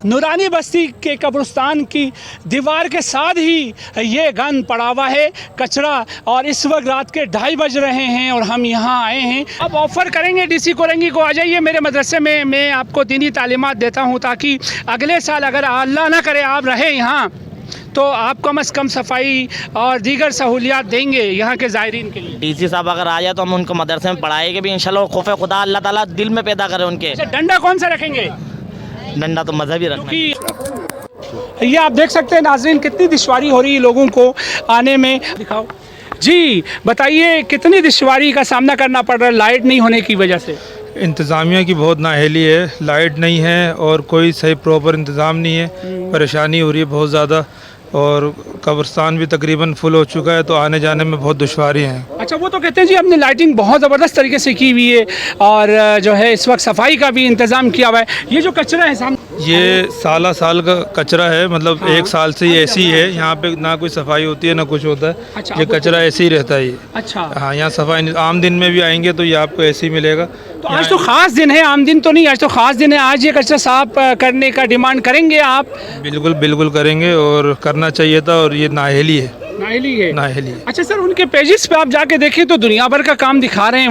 नूरानी बस्ती के कब्रिस्तान की दीवार के साथ ही ये गंद पड़ा हुआ है, कचरा। और इस वक्त रात के 2:30 बज रहे हैं और हम यहाँ आए हैं। अब ऑफ़र करेंगे डीसी कोरंगी को, आ जाइए मेरे मदरसे में, मैं आपको दीनी तालीमात देता हूँ, ताकि अगले साल अगर अल्लाह ना करे आप रहे यहाँ तो आप कम से कम सफाई और दीगर सहूलियात देंगे यहाँ के ज़ायरीन के लिए। डीसी साहब अगर आ जाए तो हम उनको मदरसे में पढ़ाएंगे भी इंशाल्लाह। खौफ खुदा अल्लाह ताला दिल में पैदा करे उनके। डंडा कौन सा रखेंगे? डंडा तो मजहबी रखना। ये आप देख सकते हैं नाज़रीन, कितनी दुश्वारी हो रही है लोगों को आने में। दिखाओ जी, बताइए कितनी दुश्वारी का सामना करना पड़ रहा है लाइट नहीं होने की वजह से? इंतज़ामिया की बहुत नाअहली है, लाइट नहीं है और कोई सही प्रॉपर इंतज़ाम नहीं है। परेशानी हो रही है बहुत ज़्यादा और कब्रिस्तान भी तकरीबन फुल हो चुका है, तो आने जाने में बहुत दुश्वारी हैं। अच्छा, वो तो कहते हैं जी हमने लाइटिंग बहुत ज़बरदस्त तरीके से की हुई है और जो है इस वक्त सफाई का भी इंतज़ाम किया हुआ है। ये जो कचरा है सामने, ये साल का कचरा है, मतलब हाँ। 1 साल से ये ऐसी ही है। यहाँ पे ना कोई सफाई होती है ना कुछ होता है। अच्छा, ये कचरा ऐसे ही रहता है ये। अच्छा हाँ, यहाँ सफाई नहीं। आम दिन में भी आएंगे तो ये आपको ऐसे ही मिलेगा। तो आज तो ख़ास दिन है, आम दिन तो नहीं, आज तो ख़ास दिन है। आज ये कचरा साफ करने का डिमांड करेंगे आप? बिल्कुल बिल्कुल करेंगे और करना चाहिए था, और ये नाअहली है। नाअहली है, नाअहली है। अच्छा सर, उनके पेजेस पे आप जाके देखें तो दुनिया भर का काम दिखा रहे हैं।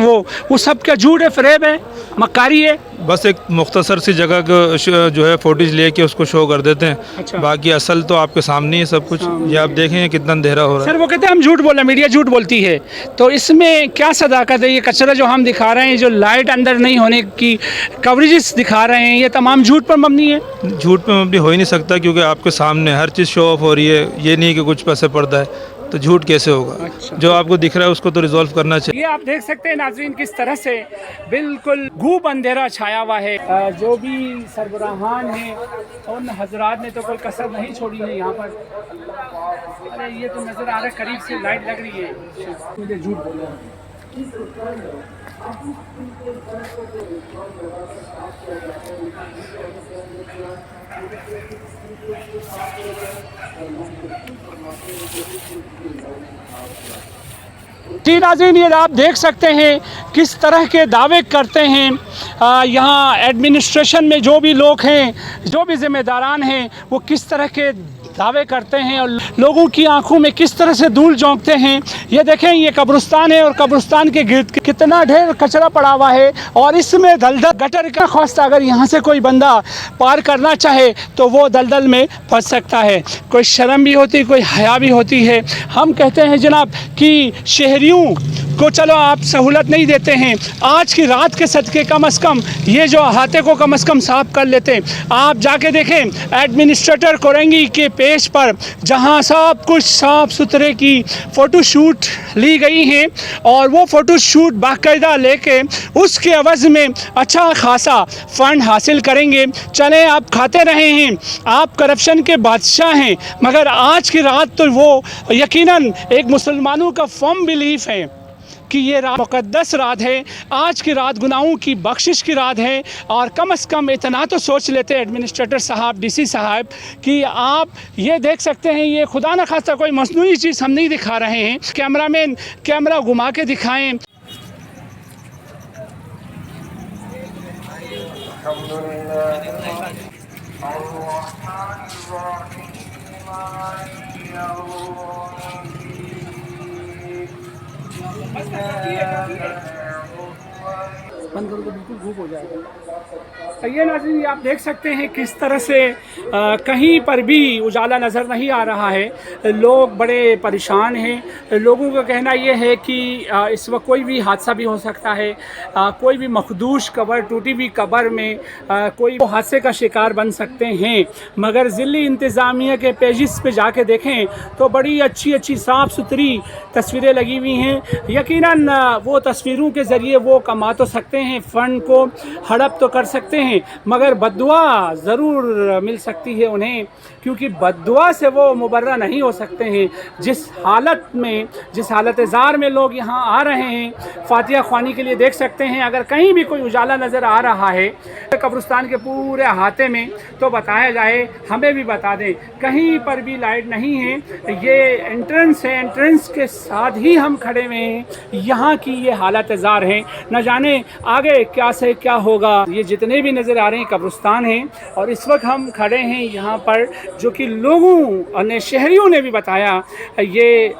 वो सब क्या झूठ है, फरेब है, मक्कारी है? बस एक मुख्तसर सी जगह को जो है फोटेज लेके उसको शो कर देते हैं। अच्छा। बाकी असल तो आपके सामने ही सब कुछ। ये आप देखें कितना अंधेरा हो रहा है। सर वो कहते हैं हम झूठ बोल रहे हैं, मीडिया झूठ बोलती है, तो इसमें क्या सदाकत है? ये कचरा जो हम दिखा रहे हैं, जो लाइट अंदर नहीं होने की कवरेजेस दिखा रहे हैं, ये तमाम झूठ पर मबनी है। झूठ पे मबनी हो ही नहीं सकता, क्योंकि आपके सामने हर चीज़ शो ऑफ हो रही है। ये नहीं कि कुछ पैसे पड़ता है, तो झूठ कैसे होगा? अच्छा। जो आपको दिख रहा है उसको तो रिजॉल्व करना चाहिए। ये आप देख सकते हैं नाज़रीन किस तरह से बिल्कुल गूब अंधेरा छाया हुआ है। जो भी सरबराहान हैं उन हजरात ने तो कोई कसर नहीं छोड़ी है यहाँ पर। अरे ये तो नज़र आ रहा है, करीब से लाइट लग रही है। मुझे झूठ बोल रहा है। जी नाज़रीन, ये आप देख सकते हैं किस तरह के दावे करते हैं यहाँ एडमिनिस्ट्रेशन में जो भी लोग हैं, जो भी ज़िम्मेदारान हैं, वो किस तरह के दावे करते हैं और लोगों की आंखों में किस तरह से धूल झोंकते हैं। ये देखें, ये कब्रिस्तान है और कब्रिस्तान के गिर्द कितना ढेर कचरा पड़ा हुआ है और इसमें दलदल गटर का खौस्ता। अगर यहाँ से कोई बंदा पार करना चाहे तो वो दलदल में फंस सकता है। कोई शर्म भी होती, कोई हया भी होती है। हम कहते हैं जनाब कि शहरियों को चलो आप सहूलत नहीं देते हैं, आज की रात के सदके कम से कम ये जो अहाते को कम से कम साफ कर लेते। आप जाके देखें एडमिनिस्ट्रेटर कोरंगी के पेज पर, जहां सब कुछ साफ सुथरे की फ़ोटोशूट ली गई हैं और वो फ़ोटोशूट बाकायदा लेके उसके अवज़ में अच्छा खासा फ़ंड हासिल करेंगे। चलें, आप खाते रहे हैं, आप करप्शन के बादशाह हैं, मगर आज की रात तो वो यकीनन एक मुसलमानों का फर्म बिलीफ है कि ये रात मुक़द्दस रात है। आज की रात गुनाहों की बख्शिश की रात है और कम से कम इतना तो सोच लेते एडमिनिस्ट्रेटर साहब, डीसी साहब, कि आप ये देख सकते हैं, ये खुदा न खास्ता कोई मसनूई चीज़ हम नहीं दिखा रहे हैं। कैमरामैन कैमरा घुमा के दिखाएं। बंद करो तो बिल्कुल धूप हो जाएगा। ये नाज़रीन, ये आप देख सकते हैं किस तरह से कहीं पर भी उजाला नज़र नहीं आ रहा है। लोग बड़े परेशान हैं। लोगों का कहना ये है कि इस वक्त कोई भी हादसा भी हो सकता है। कोई भी मखदूश कब्र, टूटी हुई कब्र में कोई हादसे का शिकार बन सकते हैं। मगर ज़िली इंतज़ामिया के पेजेस पे जाके देखें तो बड़ी अच्छी अच्छी साफ़ सुथरी तस्वीरें लगी हुई हैं। यकीनन वो तस्वीरों के ज़रिए वो कमा तो सकते हैं, फ़ंड को हड़प तो कर सकते हैं, मगर बद्दुआ ज़रूर मिल सकती है उन्हें, क्योंकि बद्दुआ से वो मुबर्रा नहीं हो सकते हैं। जिस हालत में, जिस हालत ज़ार में लोग यहाँ आ रहे हैं फातिहा ख्वानी के लिए, देख सकते हैं। अगर कहीं भी कोई उजाला नज़र आ रहा है कब्रिस्तान के पूरे अहाते में तो बताया जाए, हमें भी बता दें। कहीं पर भी लाइट नहीं है। ये एंट्रेंस है, एंट्रेंस के साथ ही हम खड़े हुए हैं। यहाँ की ये हालत ज़ार है। न जाने आगे क्या से क्या होगा। ये जितने भी नज़र आ रहे हैं कब्रिस्तान हैं, और इस वक्त हम खड़े हैं यहाँ पर, जो कि लोगों ने, शहरियों ने भी बताया, ये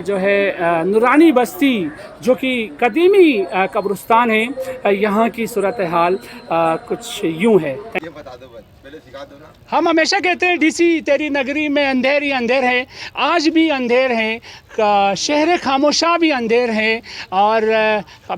जो है नूरानी बस्ती जो कि कदीमी कब्रिस्तान है, यहाँ की सूरत हाल कुछ यूँ है। ये बता दो बस, पहले सिखा दो ना। हम हमेशा कहते हैं डीसी तेरी नगरी में अंधेर ही अंधेर है, आज भी अंधेर है, शहर खामोशा भी अंधेर है, और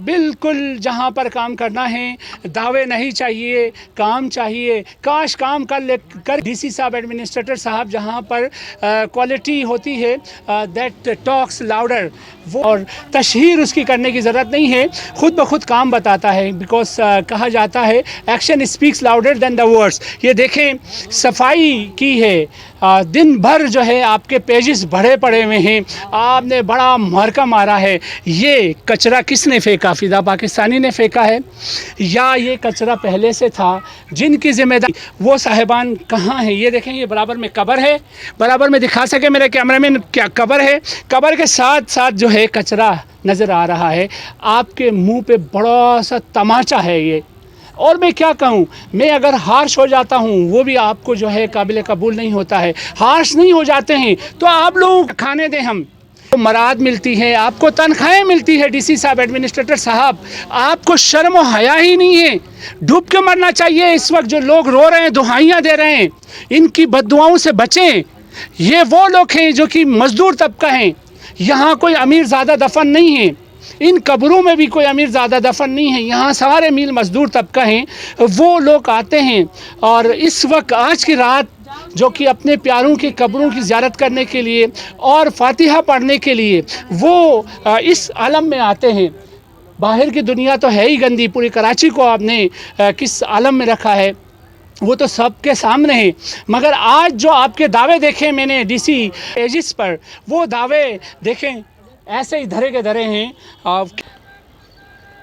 बिल्कुल जहाँ पर काम करना है दावे नहीं चाहिए, काम चाहिए। काश काम कर डीसी साहब, एडमिनिस्ट्रेटर साहब, जहाँ पर क्वालिटी होती है दैट टॉक्स लाउडर, वो और तशहीर उसकी करने की ज़रूरत नहीं है, खुद ब खुद काम बताता है। बिकॉज कहा जाता है action speaks louder than the words. ये देखें सफाई की है, दिन भर जो है आपके पेजेस भरे पड़े हुए हैं, आपने बड़ा मार्का मारा है। ये कचरा किसने फेंका? फ़िदा पाकिस्तानी ने फेंका है या ये कचरा पहले से था? जिनकी जिम्मेदारी, वो साहिबान कहाँ हैं? ये देखें, ये बराबर में कब्र है, बराबर में दिखा सके मेरे कैमरामैन क्या कब्र है, कब्र के साथ साथ जो है कचरा नज़र आ रहा है। आपके मुंह पे बड़ा सा तमाचा है ये। और मैं क्या कहूँ, मैं अगर हार्श हो जाता हूँ वो भी आपको जो है काबिल कबूल नहीं होता है। हार्श नहीं हो जाते हैं तो आप लोगों को खाने दें, हम तो मराद मिलती है, आपको तनख्वाहें मिलती है। डीसी साहब, एडमिनिस्ट्रेटर साहब, आपको शर्म और हया ही नहीं है। डूब के मरना चाहिए। इस वक्त जो लोग रो रहे हैं, दुहाइयाँ दे रहे हैं, इनकी बद्दुआओं से बचें। ये वो लोग हैं जो कि मजदूर तबका हैं। यहाँ कोई अमीर ज़्यादा दफन नहीं है, इन कब्रों में भी कोई अमीर ज़्यादा दफन नहीं है। यहाँ सारे मील मजदूर तबका हैं, वो लोग आते हैं। और इस वक्त आज की रात जो कि अपने प्यारों की कब्रों की ज़ियारत करने के लिए और फातिहा पढ़ने के लिए वो इस आलम में आते हैं। बाहर की दुनिया तो है ही गंदी, पूरी कराची को आपने किस आलम में रखा है वो तो सबके सामने है। मगर आज जो आपके दावे देखे मैंने डीसी एजिस पर, वो दावे देखें ऐसे ही धरे के धरे हैं।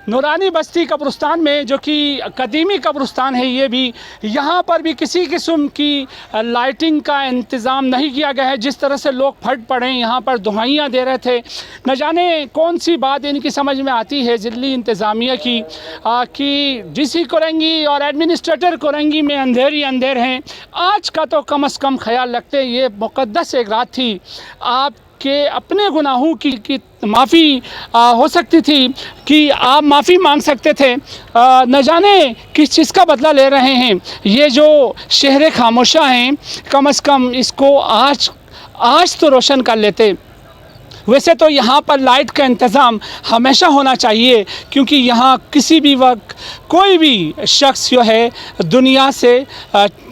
नूरानी बस्ती कब्रिस्तान में, जो कि कदीमी कब्रिस्तान है, ये भी, यहाँ पर भी किसी किस्म की लाइटिंग का इंतज़ाम नहीं किया गया है। जिस तरह से लोग फट पड़े यहाँ पर दुहाइयाँ दे रहे थे, न जाने कौन सी बात इनकी समझ में आती है ज़िली इंतज़ामिया की कि डीसी कोरंगी और एडमिनिस्ट्रेटर कोरंगी में अंधेर ही अंधेर हैं। आज का तो कम से कम ख्याल रखते, ये मुक़द्दस एक रात थी, आप के अपने गुनाहों की माफ़ी हो सकती थी, कि आप माफ़ी मांग सकते थे। न जाने किस चीज़ का बदला ले रहे हैं ये जो शहर खामोशा हैं। कम से कम इसको आज तो रोशन कर लेते। वैसे तो यहाँ पर लाइट का इंतज़ाम हमेशा होना चाहिए, क्योंकि यहाँ किसी भी वक्त कोई भी शख्स जो है दुनिया से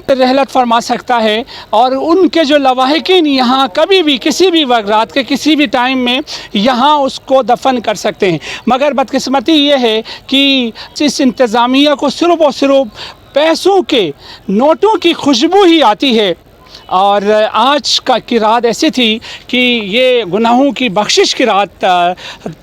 रहलत फरमा सकता है, और उनके जो लवाहिकीन यहाँ कभी भी किसी भी वक्त रात के किसी भी टाइम में यहाँ उसको दफन कर सकते हैं। मगर बदकिस्मती ये है कि इस इंतज़ामिया को सिर्फ़ और सिर्फ पैसों के नोटों की खुशबू ही आती है। और आज की रात ऐसी थी कि ये गुनाहों की बख्शिश की रात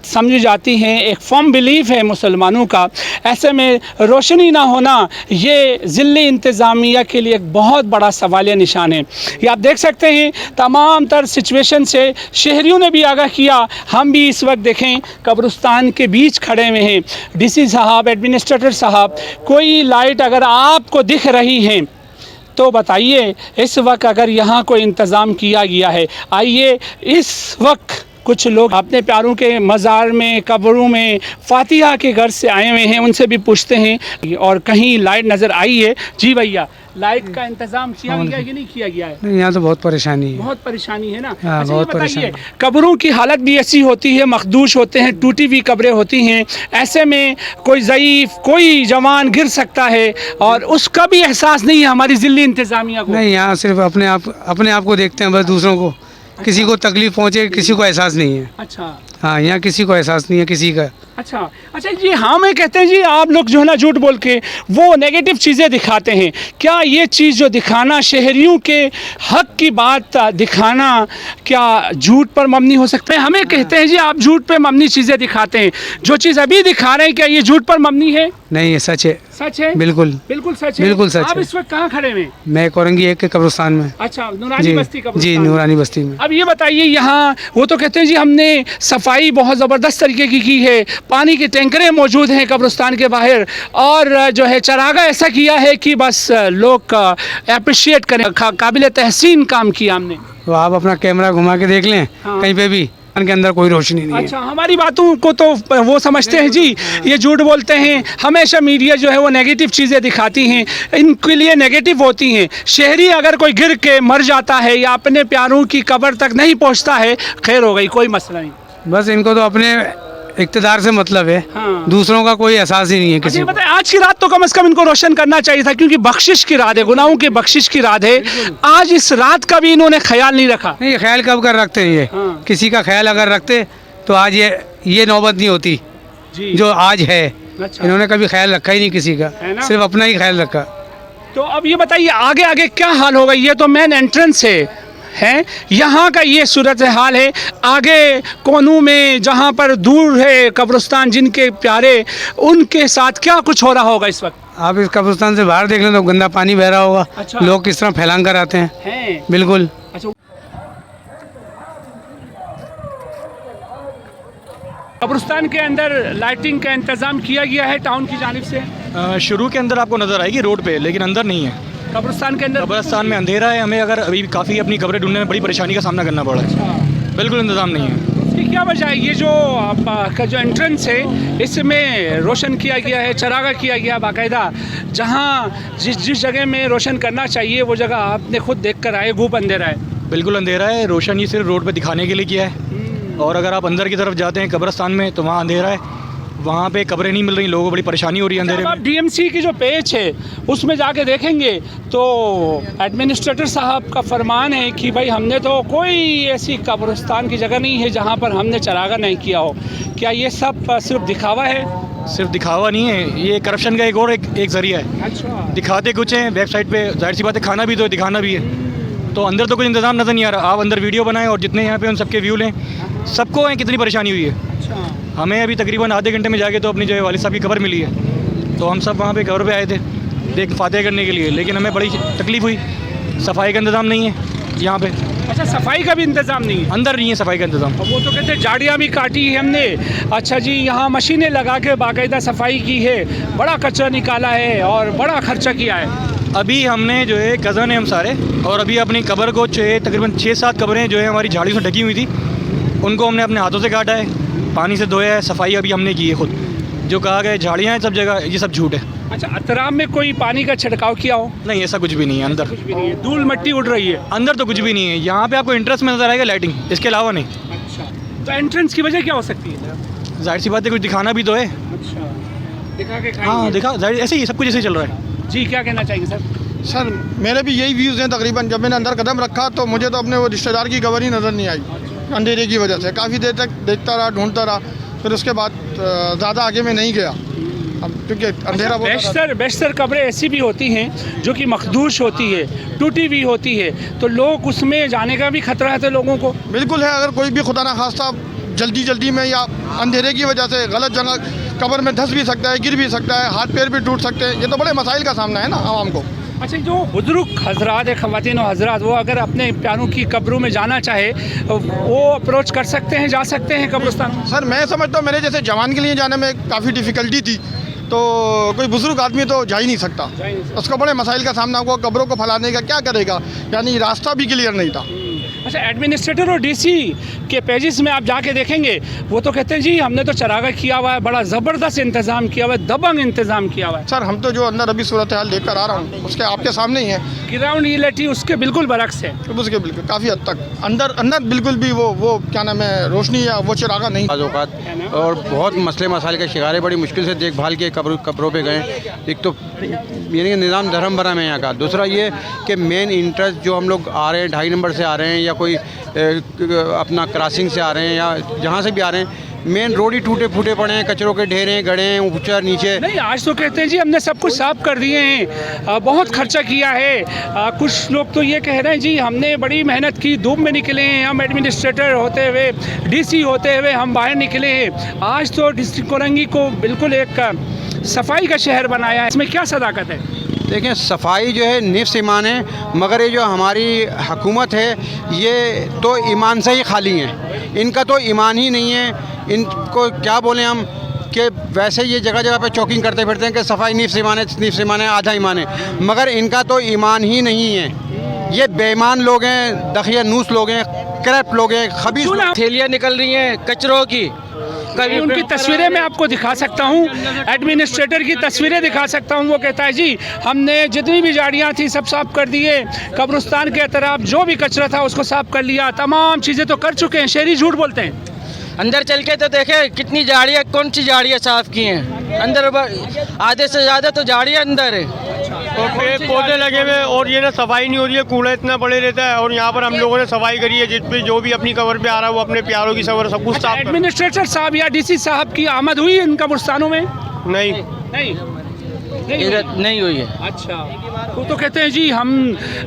समझी जाती है। एक फर्म बिलीफ है मुसलमानों का। ऐसे में रोशनी ना होना ये ज़िली इंतज़ामिया के लिए एक बहुत बड़ा सवालिया निशान है। ये आप देख सकते हैं तमाम तर सिचुएशन से शहरियों ने भी आगाह किया। हम भी इस वक्त देखें कब्रिस्तान के बीच खड़े हुए हैं। डीसी साहब, एडमिनिस्ट्रेटर साहब, कोई लाइट अगर आपको दिख रही है तो बताइए इस वक्त अगर यहाँ कोई इंतज़ाम किया गया है। आइए, इस वक्त कुछ लोग अपने प्यारों के मज़ार में, कब्रों में फातिहा के घर से आए हुए हैं, उनसे भी पूछते हैं। और कहीं लाइट नज़र आई है? जी भैया, लाइट का इंतज़ाम किया गया कि नहीं किया गया है? नहीं, यहाँ तो बहुत परेशानी है। बहुत परेशानी है ना? हाँ, अच्छा, बहुत ये बताइए, परेशानी। कब्रों की हालत भी ऐसी होती है, मखदूश होते हैं, टूटी हुई कब्रें होती हैं। ऐसे में कोई ज़ईफ़, कोई जवान गिर सकता है और उसका भी एहसास नहीं है हमारी ज़िली इंतज़ामिया को। नहीं, यहाँ सिर्फ अपने आप को देखते हैं बस, दूसरों को किसी को तकलीफ पहुँचे किसी को एहसास नहीं है। अच्छा, हाँ, यहाँ किसी को एहसास नहीं है किसी का। अच्छा जी। हाँ, मैं कहते हैं जी आप लोग जो है ना झूठ बोल के वो नेगेटिव चीज़ें दिखाते हैं। क्या ये चीज़ जो दिखाना, शहरियों के हक की बात दिखाना, क्या झूठ पर मबनी हो सकता है? हमें कहते हैं जी आप झूठ पर मबनी चीज़ें दिखाते हैं। जो चीज़ अभी दिखा रहे हैं क्या ये झूठ पर मबनी है? नहीं, ये सच है। सच है? बिल्कुल बिल्कुल सच है। बिल्कुल सच आप है। इस वक्त कहाँ खड़े हैं? मैं कोरंगी एक के कब्रिस्तान में। अच्छा, नूरानी बस्ती कब्रिस्तान। जी, नूरानी बस्ती में। अब ये बताइए, यहाँ वो तो कहते हैं जी हमने सफाई बहुत ज़बरदस्त तरीके की है, पानी की टैंकरें मौजूद हैं कब्रिस्तान के बाहर, और जो है चरागा ऐसा किया है कि बस लोग अप्रिशिएट करें, काबिल तहसीन काम किया हमने। तो आप अपना कैमरा घुमा के देख लें, कहीं पे भी के अंदर कोई रोशनी नहीं है। अच्छा, हमारी बातों को तो वो समझते हैं जी ये झूठ बोलते हैं, हमेशा मीडिया जो है वो नेगेटिव चीज़ें दिखाती हैं, इनके लिए नेगेटिव होती हैं। शहरी अगर कोई गिर के मर जाता है या अपने प्यारों की कब्र तक नहीं पहुंचता है, खैर हो गई, कोई मसला नहीं। बस इनको तो अपने इक़्तिदार से मतलब है, हाँ। दूसरों का कोई एहसास ही नहीं है किसी अच्छा, को। बताएं, आज की रात तो कम से कम इनको रोशन करना चाहिए था, क्योंकि बख्शिश की रात है, गुनाहों की बख्शिश की रात है। आज इस रात का भी इन्होंने ख्याल नहीं रखा। नहीं, ख्याल कब कर रखते हैं ये? हाँ। किसी का ख्याल अगर रखते तो आज ये नौबत नहीं होती जी। जो आज है। अच्छा। इन्होंने कभी ख्याल रखा ही नहीं किसी का, है ना? सिर्फ अपना ही ख्याल रखा। तो अब ये बताइए आगे आगे क्या हाल होगा? ये तो मेन एंट्रेंस है यहाँ का, ये सूरत हाल है। आगे कोनों में जहाँ पर दूर है कब्रिस्तान जिनके प्यारे, उनके साथ क्या कुछ हो रहा होगा इस वक्त? आप इस कब्रिस्तान से बाहर देख लें तो गंदा पानी बह रहा होगा। अच्छा। लोग किस तरह फैलांग कर आते हैं। हैं। बिल्कुल। अच्छा, कब्रिस्तान के अंदर लाइटिंग का इंतजाम किया गया है टाउन की जानिब से? शुरू के अंदर आपको नज़र आएगी रोड पे, लेकिन अंदर नहीं है। कब्रिस्तान के अंदर कब्रिस्तान में अंधेरा है, हमें अगर अभी काफ़ी अपनी कब्रें ढूंढने में बड़ी परेशानी का सामना करना पड़ा है। बिल्कुल इंतज़ाम नहीं है। इसकी क्या वजह है? ये जो आपका जो एंट्रेंस है इसमें रोशन किया गया है, चरागा किया गया बाकायदा, जहाँ जिस जगह में रोशन करना चाहिए वो जगह आपने खुद देख कर आए, खूब अंधेरा है। बिल्कुल अंधेरा है, रोशन ये सिर्फ रोड पे दिखाने के लिए किया है। और अगर आप अंदर की तरफ जाते हैं कब्रिस्तान में तो वहाँ अंधेरा है, वहाँ पे कब्रें नहीं मिल रही, लोगों को बड़ी परेशानी हो रही है अंधेरे जब आप में। डीएमसी की जो पेज है उसमें जाके देखेंगे तो एडमिनिस्ट्रेटर साहब का फरमान है कि भाई हमने तो कोई ऐसी कब्रिस्तान की जगह नहीं है जहाँ पर हमने चरागा नहीं किया हो। क्या ये सब सिर्फ दिखावा है? सिर्फ दिखावा नहीं है, ये करप्शन का एक ज़रिया है। अच्छा। दिखाते कुछ हैं वेबसाइट पे, जाहिर सी बात है खाना भी तो है, दिखाना भी है। तो अंदर तो कुछ इंतज़ाम नज़र नहीं आ रहा। आप अंदर वीडियो बनाएं और जितने यहाँ पे उन सबके व्यू लें, सबको है कितनी परेशानी हुई है। अच्छा। हमें अभी तकरीबन आधे घंटे में जाके तो अपनी जो है वालिद साहब की कब्र मिली है, तो हम सब वहाँ पे कब्र पे आए थे देख फातिहा करने के लिए, लेकिन हमें बड़ी तकलीफ़ हुई। सफाई का इंतज़ाम नहीं है यहाँ पे। अच्छा, सफाई का भी इंतज़ाम नहीं है? अंदर नहीं है सफाई का इंतज़ाम। अब वो तो कहते हैं झाड़ियाँ भी काटी है हमने। अच्छा जी, यहाँ मशीनें लगा के बाकायदा सफाई की है, बड़ा कचरा निकाला है और बड़ा खर्चा किया है। अभी हमने जो है कज़न है हम सारे, और अभी अपनी कब्र को तकरीबन 6-7 कब्रें जो है हमारी झाड़ियों से ढकी हुई थी, उनको हमने अपने हाथों से काटा है, पानी से धोया है, सफाई अभी हमने की है खुद। जो कहा गया झाड़ियाँ हैं सब जगह, ये सब झूठ है। अच्छा, अतराम में कोई पानी का छिड़काव किया हो? नहीं, ऐसा कुछ भी नहीं है अंदर। कुछ भी नहीं है, धूल मिट्टी उड़ रही है अंदर तो कुछ भी नहीं है। यहाँ पे आपको इंटरेस्ट में नज़र आएगा लाइटिंग, इसके अलावा नहीं। अच्छा, तो एंट्रेंस की वजह क्या हो सकती है? जाहिर सी बात है कुछ दिखाना भी तो है। अच्छा, दिखा के हाँ दिखा, जाहिर ऐसे ही सब कुछ ऐसे ही चल रहा है। जी, क्या कहना चाहेंगे सर? सर मेरे भी यही व्यूज़ हैं तकरीबन। जब मैंने अंदर कदम रखा तो मुझे तो अपने वो रिश्तेदार की कब्र ही नज़र नहीं आई, अंधेरे की वजह से। काफ़ी देर तक देखता रहा, ढूंढता रहा, फिर उसके बाद ज़्यादा आगे में नहीं गया, अब क्योंकि अंधेरा बहुत। बेशतर कब्रें ऐसी भी होती हैं जो कि मखदूश होती है, टूटी हुई होती है, तो लोग उसमें जाने का भी खतरा है तो लोगों को। बिल्कुल है, अगर कोई भी खुदा ना खास्ता जल्दी में या अंधेरे की वजह से गलत जगह कब्र में धंस भी सकता है, गिर भी सकता है, हाथ पैर भी टूट सकते हैं। ये तो बड़े मसाइल का सामना है ना आवाम को। अच्छा, जो बुजुर्ग हजरात है, ख़वातीन और हजरात, वो अगर अपने प्यारों की कब्रों में जाना चाहे वो अप्रोच कर सकते हैं, जा सकते हैं कब्रिस्तान? सर मैं समझता हूँ मेरे जैसे जवान के लिए जाने में काफ़ी डिफ़िकल्टी थी, तो कोई बुजुर्ग आदमी तो जा ही नहीं सकता। उसको बड़े मसाइल का सामना हुआ, कब्रों को फैलाने का क्या करेगा, यानी रास्ता भी क्लियर नहीं था। अच्छा, एडमिनिस्ट्रेटर और डीसी के पेजेस में आप जाके देखेंगे वो तो कहते हैं जी हमने तो चरागा किया हुआ है, बड़ा ज़बरदस्त इंतज़ाम किया हुआ है, दबंग इंतज़ाम किया हुआ है। सर हम तो जो अंदर अभी सूरत हाल देख कर आ रहा हूँ उसके आपके सामने ही है। ग्राउंड रियलिटी उसके बिल्कुल बरक्स है। उसके बिल्कुल काफ़ी हद तक अंदर बिल्कुल भी वो क्या नाम है, रोशनी या वो चिरागा नहीं। और बहुत मसले मसाइल का शिकार है, बड़ी मुश्किल से देखभाल के कब्रों पे गए। एक तो यानी कि निज़ाम धर्म भरा है यहाँ का, दूसरा ये कि मेन इंटरेस्ट जो हम लोग आ रहे हैं 2.5 नंबर से आ रहे हैं या कोई अपना क्रॉसिंग से आ रहे हैं या जहाँ से भी आ रहे हैं, मेन रोड ही टूटे फूटे पड़े हैं, कचरों के ढेर हैं, गड़े हैं ऊपर नीचे। नहीं, आज तो कहते हैं जी हमने सब कुछ साफ कर दिए हैं, बहुत खर्चा किया है। कुछ लोग तो ये कह रहे हैं जी हमने बड़ी मेहनत की, धूप में निकले हैं हम, एडमिनिस्ट्रेटर होते हुए, डीसी होते हुए हम बाहर निकले हैं। आज तो डिस्ट्रिक्ट कोरंगी को बिल्कुल एक सफाई का शहर बनाया है, इसमें क्या सदाकत है? देखें, सफाई जो है निफ्स ईमान है, मगर ये जो हमारी हुकूमत है ये तो ईमान से ही खाली है, इनका तो ईमान ही नहीं है। इनको क्या बोलें हम, कि वैसे ये जगह जगह पे चौकिंग करते फिरते हैं कि सफाई नीफ से माने आधा ईमान है, मगर इनका तो ईमान ही नहीं है। ये बेईमान लोग हैं, दखियानूस लोग हैं, करप्ट लोग हैं, खबीस लोग। थैलियाँ निकल रही हैं कचरों की। कभी उनकी तस्वीरें मैं आपको दिखा सकता हूँ, एडमिनिस्ट्रेटर की तस्वीरें दिखा सकता हूँ। वो कहता है जी हमने जितनी भी झाड़ियाँ थी सब साफ कर दिए, कब्रिस्तान के अतराफ जो भी कचरा था उसको साफ कर लिया, तमाम चीज़ें तो कर चुके हैं। शहरी झूठ बोलते हैं। अंदर चल के तो देखे कितनी झाड़ियाँ, कौन सी झाड़ियाँ साफ की हैं अंदर, आधे से ज़्यादा तो झाड़ियाँ अंदर है और पेड़ पौधे लगे हुए, और ये ना सफाई नहीं हो रही है, कूड़ा इतना पड़े रहता है। और यहाँ पर हम लोगों ने सफाई करी है, जिस पे जो भी अपनी कवर पे आ रहा है वो अपने प्यारों की सवर सब कुछ साफ कर। एडमिनिस्ट्रेटर साहब या डीसी साहब की आमद हुई इन कब्रिस्तानों में? नहीं नहीं हुई है। अच्छा, वो तो कहते हैं जी हम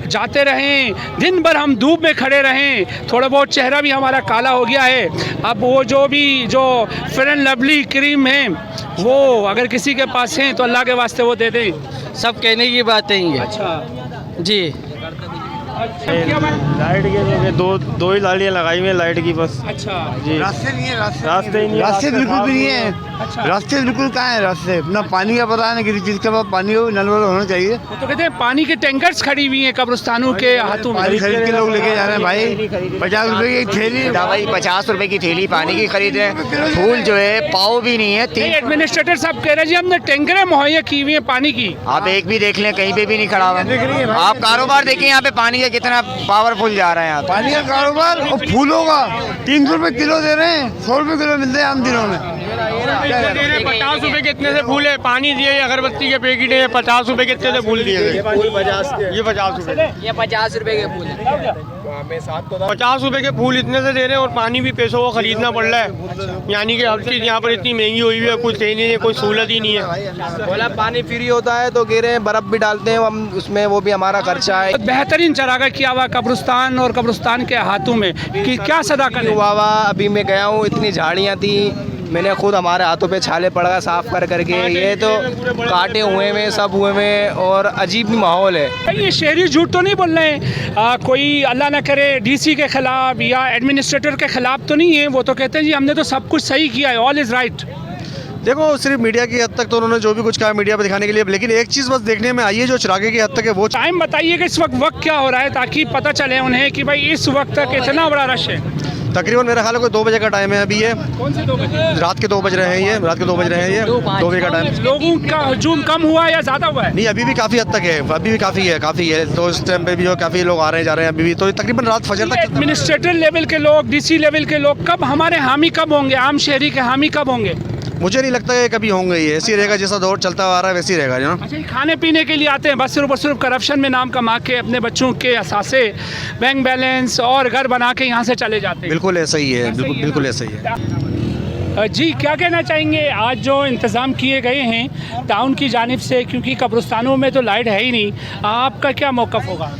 जाते रहें, दिन भर हम धूप में खड़े रहें, थोड़ा बहुत चेहरा भी हमारा काला हो गया है। अब वो जो फेयर एंड लवली क्रीम है वो अगर किसी के पास है तो अल्लाह के वास्ते वो दे दें। सब कहने की बातें ही है। अच्छा जी, लाइट के दो ही लालियाँ लगाई हुई हैं लाइट की बस। अच्छा जी, रास्ते ही नहीं, रास्ते बिल्कुल भी नहीं है। रास्ते बिल्कुल कहाँ है रास्ते, ना पानी का पता है ना किसी चीज़ का पानी हो, नल वाला होना चाहिए। वो तो कहते हैं पानी के टैंकर्स खड़ी हुई हैं कब्रिस्तानों के हाथों में। पानी खरीद के लोग लेके जा रहे हैं भाई, 50 रुपए की थैली। भाई 50 रुपए की थैली पानी की खरीद रहे हैं, फूल जो है पाव भी नहीं है। एडमिनिस्ट्रेटर साहब कह रहे हैं जी हमने टैंकरें मुहैया की हुई हैं पानी की। आप एक भी देख लें, कहीं पे भी नहीं खड़ा हुआ। आप कारोबार देखिए यहाँ पे पानी का कितना पावरफुल जा रहा है यहाँ। पानी का कारोबार और फूलों का 300 रुपए किलो दे रहे हैं, 100 रुपए किलो मिलते हैं आम दिनों में। 50 रुपए के इतने से फूल है, पानी दिए, अगरबत्ती के पैकेट है, 50 रुपए के इतने से फूल दिए। ये 50 रुपए, ये 50 रुपए के फूल है। 50 रुपए के फूल इतने से दे रहे हैं, और पानी भी पैसों को खरीदना पड़ रहा है। यानी कि हर चीज़ यहाँ पर इतनी महंगी हुई है, कुछ है नहीं है, कोई सहूलत ही नहीं है। बोला पानी फ्री होता है तो कह रहे हैं बर्फ़ भी डालते हैं हम उसमें, वो भी हमारा खर्चा है। बेहतरीन चरागा किया हुआ कब्रिस्तान और कब्रिस्तान के हाथों में कि क्या सदा करें। हुआ अभी मैं गया हूँ, इतनी झाड़ियाँ थी, मैंने खुद हमारे हाथों पे छाले पड़ गए साफ कर करके। ये तो काटे हुए में सब हुए में, और अजीब माहौल है। ये शहरी झूठ तो नहीं बोल रहे हैं, कोई अल्लाह ना करे डीसी के खिलाफ या एडमिनिस्ट्रेटर के खिलाफ तो नहीं है। वो तो कहते हैं जी हमने तो सब कुछ सही किया है, ऑल इज़ राइट। देखो सिर्फ मीडिया की हद तक तो उन्होंने जो भी कुछ कहा मीडिया पर दिखाने के लिए, लेकिन एक चीज़ बस देखने में आई है जो चरागे की हद तक है वो। टाइम बताइए कि इस वक्त क्या हो रहा है ताकि पता चले उन्हें कि भाई इस वक्त तक इतना बड़ा रश है। तकरीबन मेरा ख्याल है कोई 2 बजे का टाइम है अभी। ये कौन से 2 बजे? रात के 2 बज रहे हैं, ये रात के 2 बज रहे हैं, ये 2 बजे का टाइम। लोगों का हजूम कम हुआ या ज़्यादा हुआ है? नहीं, अभी भी काफ़ी हद तक है, अभी भी काफ़ी है। तो इस टाइम पे भी जो काफ़ी लोग आ रहे हैं जा रहे हैं अभी भी, तो तकरीबन रात फजर तक। एडमिनिस्ट्रेटर लेवल के लोग, डीसी लेवल के लोग कब हमारे हामी कब होंगे, आम शहरी के हामी कब होंगे? मुझे नहीं लगता है कभी होंगे, ये ऐसे ही रहेगा जैसा दौर चलता आ रहा है वैसे ही रहेगा ना। अच्छा, खाने पीने के लिए आते हैं बस सिर्फ करप्शन में नाम कमा के अपने बच्चों के असासे, बैंक बैलेंस और घर बना के यहाँ से चले जाते हैं। बिल्कुल ऐसा ही है, बिल्कुल ऐसा ही है। जी क्या कहना चाहेंगे आज जो इंतज़ाम किए गए हैं टाउन की जानिब से, क्योंकि कब्रिस्तानों में तो लाइट है ही नहीं, आपका क्या मौक़िफ़ होगा?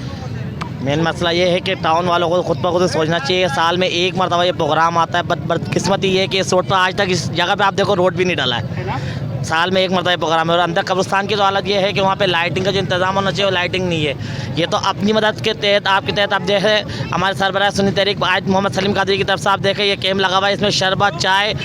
मेन मसला ये है कि टाउन वालों को खुद ब खुद सोचना चाहिए। साल में एक मरतबा ये प्रोग्राम आता है, बदकिस्मती ये है कि इस रोड पर आज तक इस जगह पे आप देखो रोड भी नहीं डाला है। साल में एक मरतबा प्रोग्राम है, और अंदर कब्रिस्तान की तो हालत ये है कि वहाँ पे लाइटिंग का जो इंतज़ाम होना चाहिए वो लाइटिंग नहीं है। ये तो अपनी मदद के तहत, आपके तहत आप देखें, हमारे सरबराह सुन्नी तहरीक आज मोहम्मद सलीम कादरी की तरफ से आप देखें ये कैम्प लगा हुआ है, इसमें शरबत चाय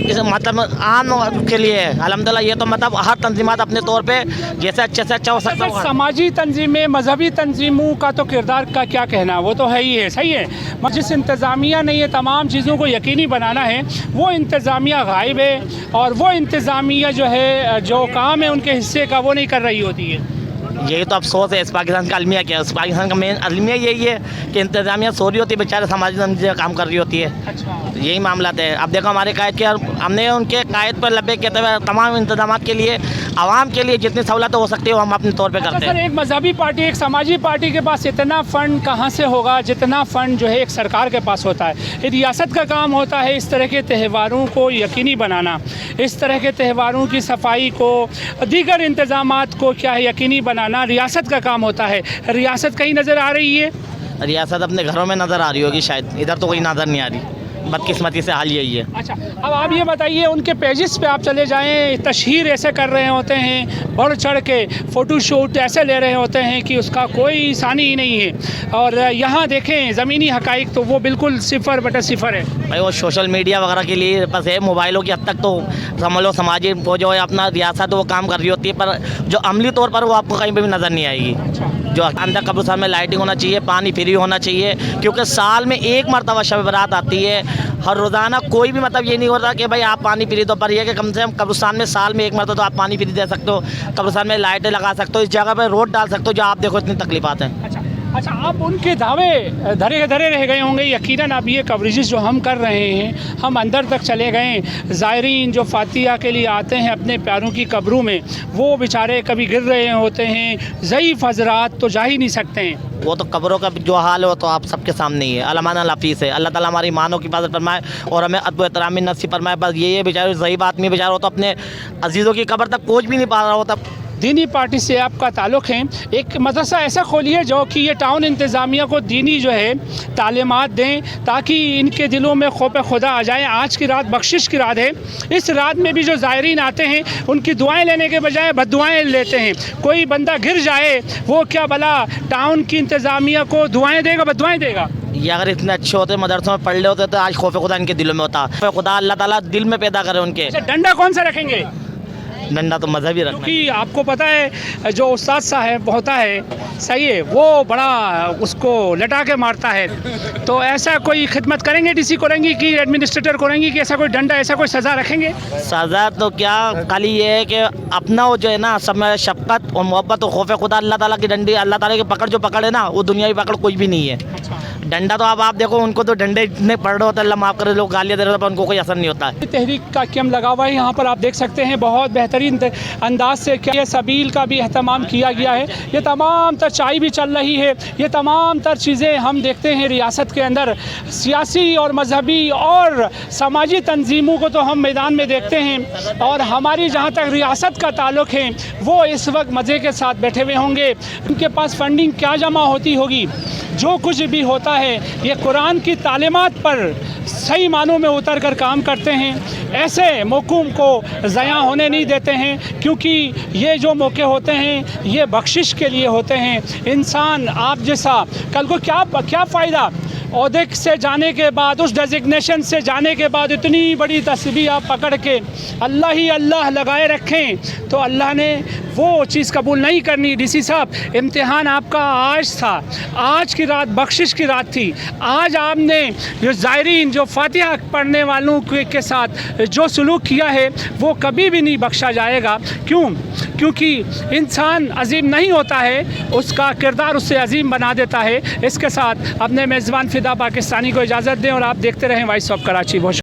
इस मतलब आम के लिए है। अल्हम्दुलिल्लाह ये तो मतलब हर तंजीमात अपने तौर पे जैसे अच्छे से अच्छा हो सकता है। समाजी तंजीमें, मजहबी तंजीमों का तो किरदार का क्या कहना, वो तो है ही है, सही है। जिस इंतज़ामिया ने ये तमाम चीज़ों को यकीनी बनाना है वो इंतज़ामिया गायब है, और वो इंतज़ामिया जो है जो काम है उनके हिस्से का वो नहीं कर रही होती है। यही तो अफसोस है इस पाकिस्तान का अलमिया क्या है। इस पाकिस्तान का मेन अलमिया यही है कि इंतज़ामिया सो रही होती है, बेचारे समाजी तंजीमें काम कर रही होती है। अच्छा, यही मामला है। अब देखो हमारे कायद के, हमने उनके कायद पर लबे कहते हुए तमाम इंतजाम के लिए, आवाम के लिए जितनी सहूलत हो सकती है वो हम अपने तौर पे करते हैं। सर, एक मजहबी पार्टी, एक समाजी पार्टी के पास इतना फ़ंड कहाँ से होगा जितना फ़ंड जो है एक सरकार के पास होता है। रियासत का काम होता है इस तरह के त्योहारों को यकीनी बनाना, इस तरह के त्योहारों की सफाई को, दीगर इंतज़ामात को क्या है यकीनी बनाना रियासत का काम होता है। रियासत कहीं नज़र आ रही है? रियासत अपने घरों में नज़र आ रही होगी शायद, इधर तो कोई नज़र नहीं आ रही। बदकिस्मती से हाल यही है। अच्छा, अब आप ये बताइए, उनके पेजेस पे आप चले जाएं, तशहीर ऐसे कर रहे होते हैं, बढ़ चढ़ के फ़ोटोशूट ऐसे ले रहे होते हैं कि उसका कोई सानी ही नहीं है, और यहाँ देखें ज़मीनी हक़ाइक़ तो वो बिल्कुल 0/0 है। भाई वो सोशल मीडिया वगैरह के लिए बस है, मोबाइलों की हद तक तो समझ लो समाजी वो जो है अपना रियासत वो काम कर रही होती है, पर जो अमली तौर पर वो आपको कहीं पे भी नज़र नहीं आएगी। जो अंदर कब्रिस्तान में लाइटिंग होना चाहिए, पानी फ्री होना चाहिए, क्योंकि साल में एक मरतबा शब बारात आती है। हर रोज़ाना कोई भी मतलब ये नहीं होता कि भाई आप पानी फ्री, तो पर यह कि कम से कम कब्रिस्तान में साल में एक मरतबा तो आप पानी फ्री दे सकते हो, कब्रिस्तान में लाइटें लगा सकते हो, इस जगह पर रोड डाल सकते हो, जो आप देखो इतनी तकलीफ़ात हैं। अच्छा, आप उनके दावे धरे धरे रह गए होंगे यकीनन। अब ये कवरेजेस जो हम कर रहे हैं, हम अंदर तक चले गए, ज़ायरीन जो फातिहा के लिए आते हैं अपने प्यारों की कब्रों में, वो बेचारे कभी गिर रहे होते हैं, ज़ईफ़ हज़रात तो जा ही नहीं सकते हैं। वो तो कब्रों का जो हाल हो तो आप सबके सामने ही है। अल्लाह लफीस है, अल्लाह ताला हमारी मानों की हिफाजत फरमाए और हमें अदब एहतरामी नसीब फरमाए। बस ये बेचारे ज़ईफ़ आदमी बेचारा हो तो अपने अजीज़ों की कब्र तक पहुँच भी नहीं पा रहा होता। दीनी पार्टी से आपका ताल्लुक़ है, एक मदरसा ऐसा खोलिए जो कि ये टाउन इंतज़ामिया को दीनी जो है तालीमात दें, ताकि इनके दिलों में खौफ खुदा आ जाए। आज की रात बख्शिश की रात है, इस रात में भी जो ज़ायरीन आते हैं उनकी दुआएं लेने के बजाय बद्दुआएं लेते हैं। कोई बंदा गिर जाए, वो क्या भला टाउन की इंतज़ामिया को दुआएं देगा, बद्दुआएं देगा? ये अगर इतने अच्छे होते मदरसों में पढ़ रहे होते तो आज खौफ खुदा इनके दिलों में होता। खौफ खुदा अल्लाह ताला दिल में पैदा करे उनके। डंडा कौन सा रखेंगे? डंडा तो मजहबी रखना, क्योंकि आपको पता है जो उस्ताद साहब होता है, सही है, वो बड़ा उसको लटा के मारता है। तो ऐसा कोई खिदमत करेंगे, डीसी करेंगे कि एडमिनिस्ट्रेटर करेंगे कि ऐसा कोई डंडा, ऐसा कोई सज़ा रखेंगे? सज़ा तो क्या, खाली ये है कि अपना वो जो है ना सब में शफ़क़त और मोहब्बत और खौफ खुदा, अल्लाह ताला की डंडी, अल्लाह ताला की पकड़ जो पकड़ है ना, वो दुनियावी पकड़ कोई भी नहीं है। डंडा तो आप देखो, उनको तो डंडे इतने पड़ रहे होते हैं, अल्लाह माफ़ करे, लोग गालियाँ दे रहे होते हैं, पर उनको कोई असर नहीं होता है। तहरीक का कैंप लगा हुआ है, यहाँ पर आप देख सकते हैं बहुत बेहतरीन अंदाज से क्या सबील का भी अहतमाम किया गया है। ये तमाम तर चाय भी चल रही है, ये तमाम तर चीज़ें हम देखते हैं रियासत के अंदर। सियासी और मजहबी और समाजी तंजीमों को तो हम मैदान में देखते हैं, और हमारी जहाँ तक रियासत का ताल्लुक़ है वो इस वक्त मज़े के साथ बैठे हुए होंगे। उनके पास फंडिंग क्या जमा होती होगी? जो कुछ भी होता है ये कुरान की तालीमात पर सही मानों में उतर कर काम करते हैं। ऐसे मौक़ों को ज़या होने नहीं देते हैं, क्योंकि ये जो मौके होते हैं ये बख्शिश के लिए होते हैं। इंसान आप जैसा कल को क्या फ़ायदा ओहदे से जाने के बाद, उस डेजिग्नेशन से जाने के बाद इतनी बड़ी तस्बीह आप पकड़ के अल्लाह ही अल्लाह लगाए रखें, तो अल्लाह ने वो चीज़ कबूल नहीं करनी। डीसी साहब, इम्तिहान आपका आज था, आज की रात बख्शिश की रात थी। आज आपने जो ज़ायरीन, जो फातिहा पढ़ने वालों के साथ जो सलूक किया है वो कभी भी नहीं बख्शा जाएगा। क्यों? क्योंकि इंसान अजीम नहीं होता है, उसका किरदार उससे अजीम बना देता है। इसके साथ अपने मेज़बान फ़िदा पाकिस्तानी को इजाज़त दें और आप देखते रहें वॉइस ऑफ कराची। बहुत